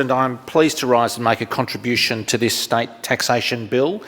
And I'm pleased to rise and make a contribution to this state taxation bill.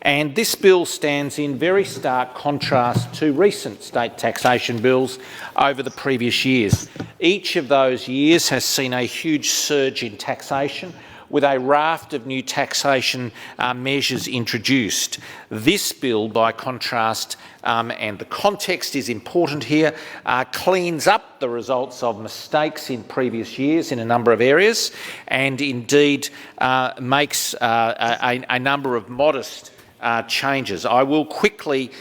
And this bill stands in very stark contrast to recent state taxation bills over the previous years. Each of those years has seen a huge surge in taxation, with a raft of new taxation measures introduced. This bill, by contrast, and the context is important here, cleans up the results of mistakes in previous years in a number of areas, and indeed makes a number of modest changes. I will quickly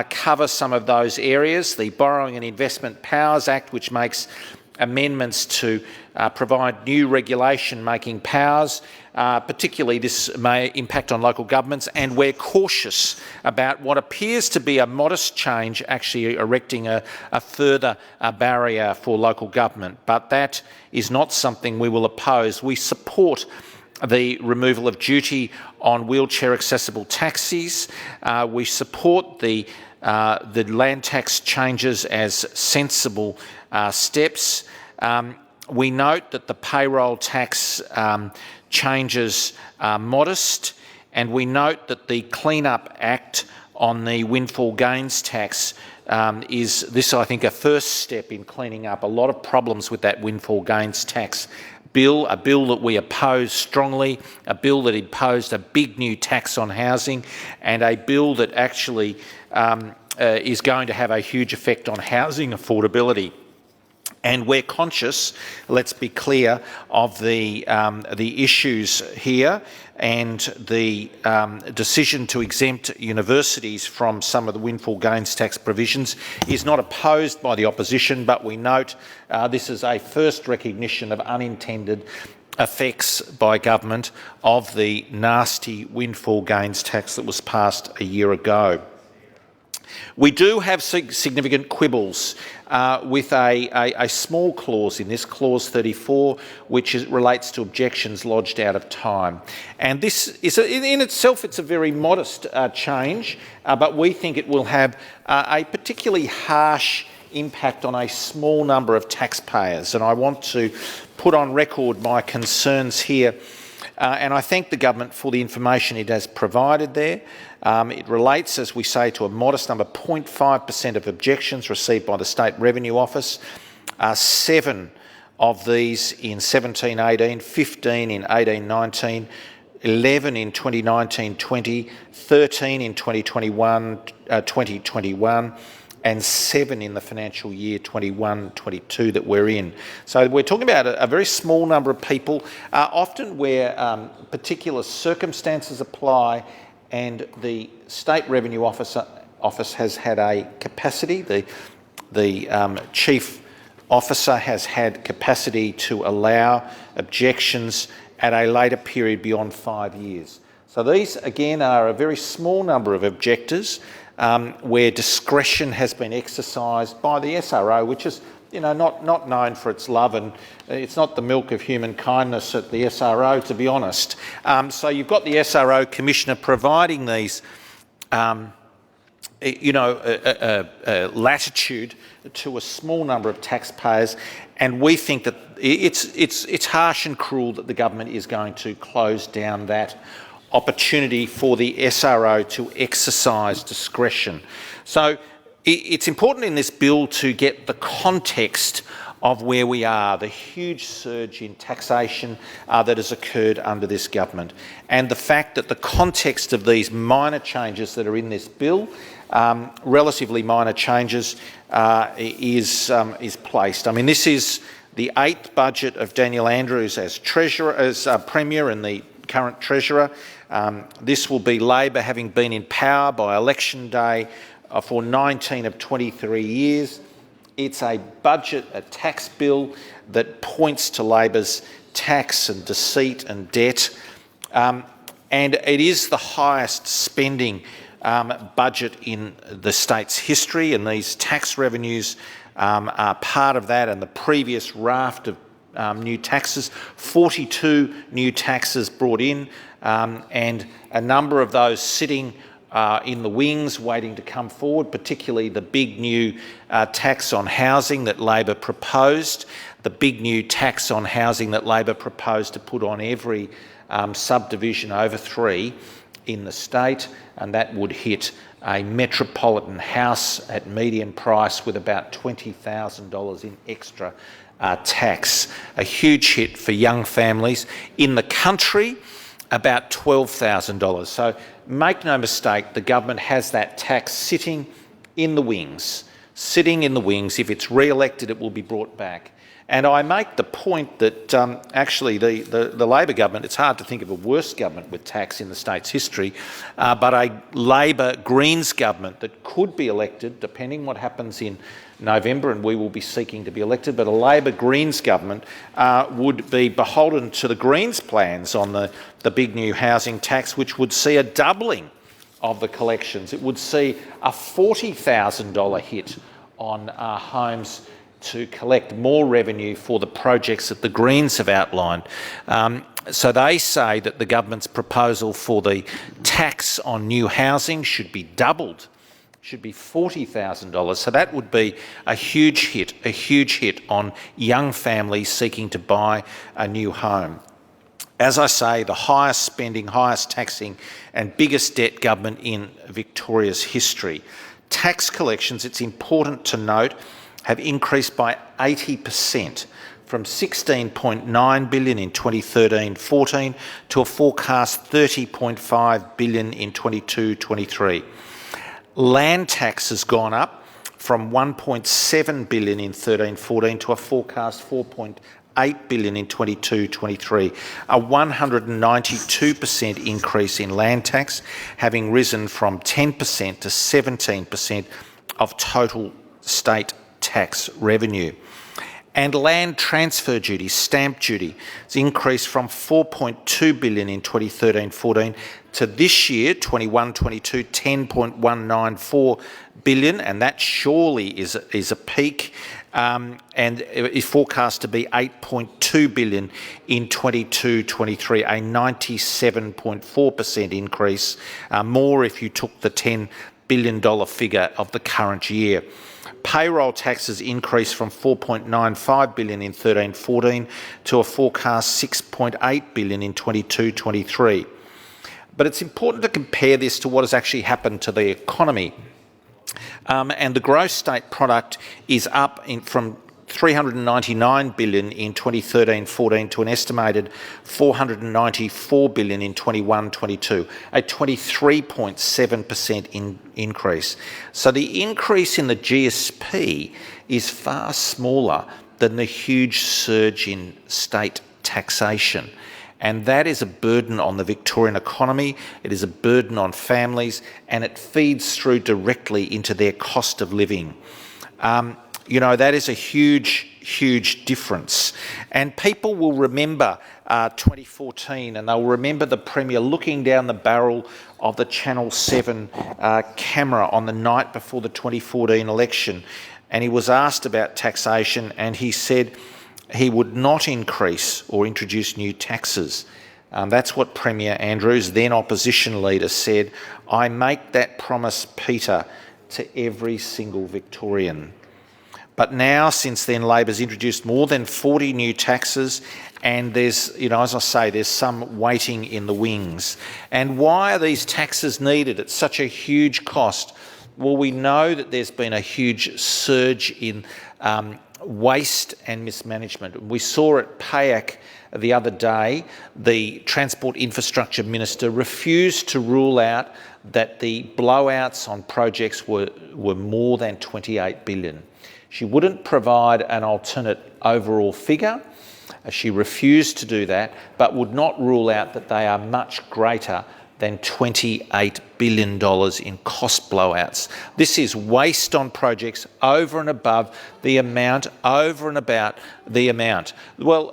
cover some of those areas. The Borrowing and Investment Powers Act, which makes amendments to provide new regulation-making powers. Particularly, this may impact on local governments, and we're cautious about what appears to be a modest change actually erecting a further barrier for local government. But that is not something we will oppose. We support the removal of duty on wheelchair-accessible taxis. We support the land tax changes as sensible steps. We note that the payroll tax changes are modest, and we note that the Clean-up Act on the windfall gains tax is this, I think, a first step in cleaning up a lot of problems with that windfall gains tax bill, a bill that we oppose strongly, a bill that imposed a big new tax on housing, and a bill that actually is going to have a huge effect on housing affordability. And we're conscious, let's be clear, of the issues here, and the decision to exempt universities from some of the windfall gains tax provisions is not opposed by the opposition, but we note this is a first recognition of unintended effects by government of the nasty windfall gains tax that was passed a year ago. We do have significant quibbles with a small clause in this, clause 34, which relates to objections lodged out of time. And this is, in itself, it's a very modest change, but we think it will have a particularly harsh impact on a small number of taxpayers. And I want to put on record my concerns here. And I thank the government for the information it has provided there. It relates, as we say, to a modest number, 0.5% of objections received by the State Revenue Office, 7 of these in 17-18, 15 in 18-19, 11 in 2019-20, 13 in 2021, and 7 in the financial year 21-22 that we're in. So we're talking about a very small number of people, often where particular circumstances apply, and the State Revenue Office has had a capacity, the Chief Officer has had capacity to allow objections at a later period beyond 5 years. So these, again, are a very small number of objectors where discretion has been exercised by the SRO, which is, not known for its love, and it's not the milk of human kindness at the SRO, to be honest. So you've got the SRO Commissioner providing these, latitude to a small number of taxpayers, and we think that it's harsh and cruel that the government is going to close down that opportunity for the SRO to exercise discretion. So it's important in this bill to get the context of where we are, the huge surge in taxation that has occurred under this government, and the fact that the context of these minor changes that are in this bill, relatively minor changes, is placed. I mean, this is the 8th budget of Daniel Andrews as Premier and the current Treasurer. This will be Labor having been in power by election day for 19 of 23 years. It's a budget, a tax bill that points to Labor's tax and deceit and debt. And it is the highest spending budget in the state's history, and these tax revenues are part of that, and the previous raft of new taxes, 42 new taxes brought in, and a number of those sitting in the wings waiting to come forward, particularly the big new tax on housing that Labor proposed. the big new tax on housing that Labor proposed to put on every subdivision over 3 in the state, and that would hit a metropolitan house at median price with about $20,000 in extra tax. A huge hit for young families. In the country, about $12,000. So make no mistake, the government has that tax sitting in the wings. If it's re-elected, it will be brought back. And I make the point that actually the Labor government, it's hard to think of a worse government with tax in the state's history, but a Labor Greens government that could be elected, depending what happens in November, and we will be seeking to be elected, but a Labor Greens government would be beholden to the Greens' plans on the big new housing tax, which would see a doubling of the collections. It would see a $40,000 hit on homes to collect more revenue for the projects that the Greens have outlined. So they say that the government's proposal for the tax on new housing should be doubled, should be $40,000. So that would be a huge hit on young families seeking to buy a new home. As I say, the highest spending, highest taxing and biggest debt government in Victoria's history. Tax collections, it's important to note, have increased by 80% from $16.9 billion in 2013-14 to a forecast $30.5 billion in 22-23. Land tax has gone up from $1.7 billion in 13-14 to a forecast $4.8 billion in 22-23, a 192% increase in land tax, having risen from 10% to 17% of total state tax revenue. And land transfer duty, stamp duty, has increased from $4.2 billion in 2013-14 to this year, 21-22, $10.194 billion, and that surely is a peak, and is forecast to be $8.2 billion in 22-23, a 97.4% increase, more if you took the $10 billion figure of the current year. Payroll taxes increased from $4.95 billion in 13-14 to a forecast $6.8 billion in 22-23. But it's important to compare this to what has actually happened to the economy. And the gross state product is up from $399 billion in 2013-14 to an estimated $494 billion in 21-22, a 23.7% increase. So the increase in the GSP is far smaller than the huge surge in state taxation. And that is a burden on the Victorian economy, it is a burden on families, and it feeds through directly into their cost of living. You know, that is a huge difference. And people will remember 2014, and they'll remember the Premier looking down the barrel of the Channel 7 camera on the night before the 2014 election. And he was asked about taxation, and he said he would not increase or introduce new taxes. That's what Premier Andrews, then opposition leader, said. I make that promise, Peter, to every single Victorian. But now, since then, Labor's introduced more than 40 new taxes, and there's, you know, as I say, there's some waiting in the wings. And why are these taxes needed at such a huge cost? Well, we know that there's been a huge surge in waste and mismanagement. We saw at PAYAC the other day, the Transport Infrastructure Minister refused to rule out that the blowouts on projects were more than $28 billion. She wouldn't provide an alternate overall figure. She refused to do that, but would not rule out that they are much greater than $28 billion in cost blowouts. This is waste on projects over and above the amount, over and about the amount. Well,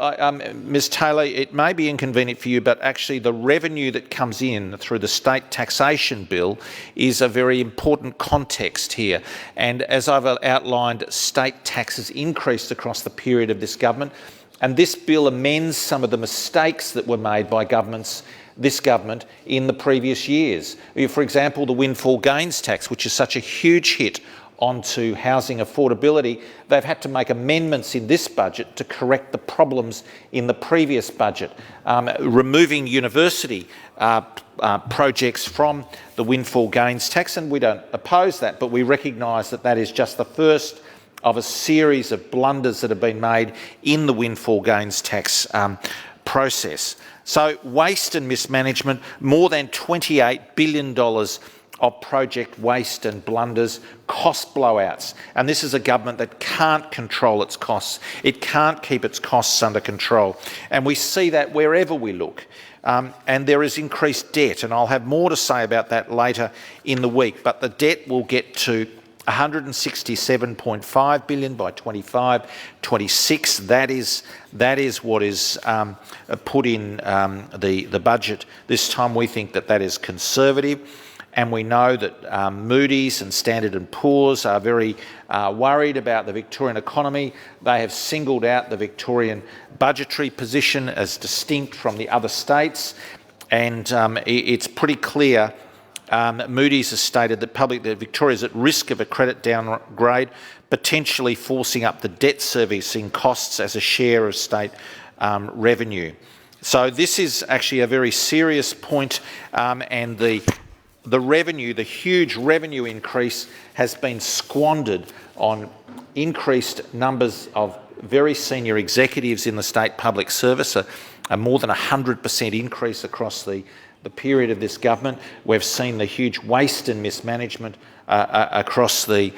Ms Taylor, it may be inconvenient for you, but actually the revenue that comes in through the state taxation bill is a very important context here. And as I've outlined, state taxes increased across the period of this government, and this bill amends some of the mistakes that were made by this government in the previous years. For example, the windfall gains tax, which is such a huge hit onto housing affordability, they've had to make amendments in this budget to correct the problems in the previous budget, removing university projects from the windfall gains tax, and we don't oppose that, but we recognise that that is just the first of a series of blunders that have been made in the windfall gains tax process. So waste and mismanagement, more than $28 billion of project waste and blunders, cost blowouts. And this is a government that can't control its costs. It can't keep its costs under control. And we see that wherever we look. And there is increased debt, and I'll have more to say about that later in the week. But the debt will get to $167.5 billion by 25-26. That is what is put in the budget this time. We think that that is conservative, and we know that Moody's and Standard & Poor's are very worried about the Victorian economy. They have singled out the Victorian budgetary position as distinct from the other states, and it's pretty clear. Moody's has stated that Victoria is at risk of a credit downgrade, potentially forcing up the debt servicing costs as a share of state revenue. So this is actually a very serious point, and the revenue, the huge revenue increase, has been squandered on increased numbers of very senior executives in the state public service, a more than 100% increase across the period of this government. We've seen the huge waste and mismanagement across the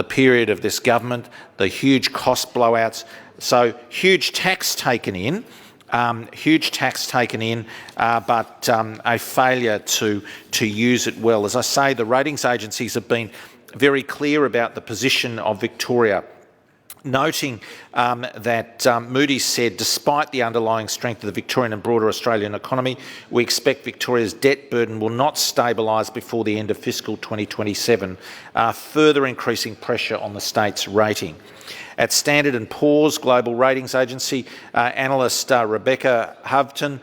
period of this government, the huge cost blowouts. So huge tax taken in, but a failure to use it well. As I say, the ratings agencies have been very clear about the position of Victoria, noting that Moody's said, despite the underlying strength of the Victorian and broader Australian economy, we expect Victoria's debt burden will not stabilise before the end of fiscal 2027, further increasing pressure on the state's rating. At Standard & Poor's global ratings agency, analyst Rebecca Hovton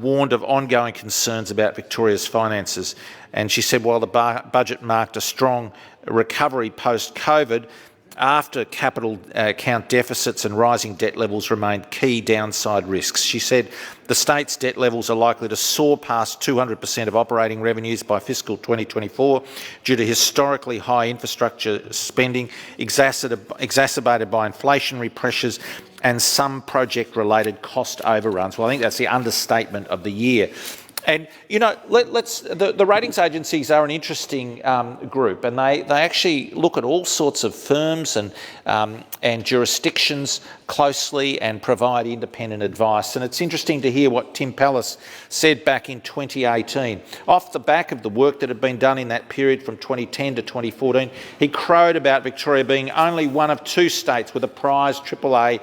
warned of ongoing concerns about Victoria's finances. And she said, while the budget marked a strong recovery post-COVID, after capital account deficits and rising debt levels remained key downside risks. She said the state's debt levels are likely to soar past 200% of operating revenues by fiscal 2024 due to historically high infrastructure spending, exacerbated by inflationary pressures and some project-related cost overruns. Well, I think that's the understatement of the year. And, you know, the ratings agencies are an interesting group, and they actually look at all sorts of firms and jurisdictions closely and provide independent advice. And it's interesting to hear what Tim Pallas said back in 2018. Off the back of the work that had been done in that period from 2010 to 2014, he crowed about Victoria being only one of two states with a prized AAA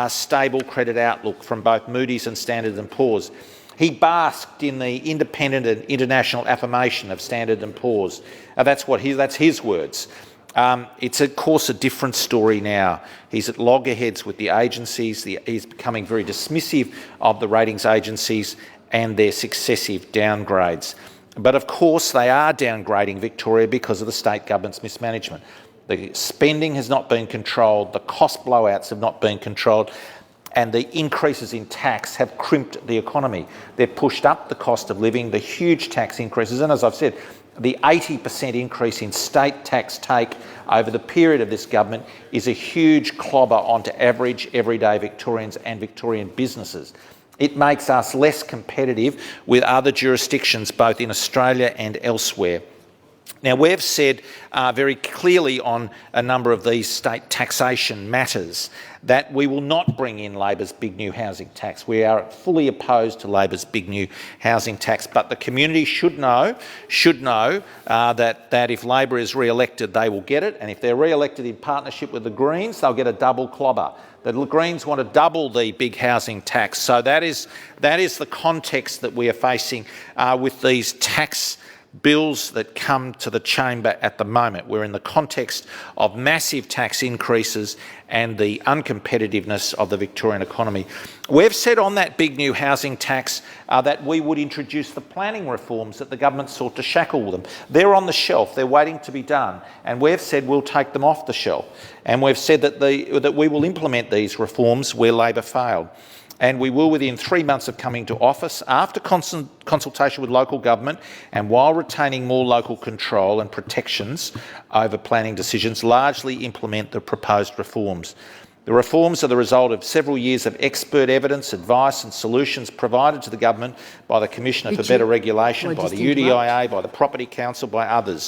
stable credit outlook from both Moody's and Standard & Poor's. He basked in the independent and international affirmation of Standard & Poor's. That's his words. It's, of course, a different story now. He's at loggerheads with the agencies. He's becoming very dismissive of the ratings agencies and their successive downgrades. But, of course, they are downgrading Victoria because of the state government's mismanagement. The spending has not been controlled. The cost blowouts have not been controlled. And the increases in tax have crimped the economy. They've pushed up the cost of living, the huge tax increases, and as I've said, the 80% increase in state tax take over the period of this government is a huge clobber onto average, everyday Victorians and Victorian businesses. It makes us less competitive with other jurisdictions, both in Australia and elsewhere. Now, we've said very clearly on a number of these state taxation matters that we will not bring in Labor's big new housing tax. We are fully opposed to Labor's big new housing tax, but the community should know that if Labor is re-elected, they will get it, and if they're re-elected in partnership with the Greens, they'll get a double clobber. The Greens want to double the big housing tax, so that is the context that we are facing with these tax bills that come to the chamber at the moment. We're in the context of massive tax increases and the uncompetitiveness of the Victorian economy. We've said on that big new housing tax that we would introduce the planning reforms that the government sought to shackle them. They're on the shelf, they're waiting to be done, and we've said we'll take them off the shelf. And we've said that we will implement these reforms where Labor failed. And we will within 3 months of coming to office, after consultation with local government and while retaining more local control and protections over planning decisions, largely implement the proposed reforms. The reforms are the result of several years of expert evidence, advice and solutions provided to the government by the Commissioner for Better Regulation, by the UDIA, by the Property Council, by others.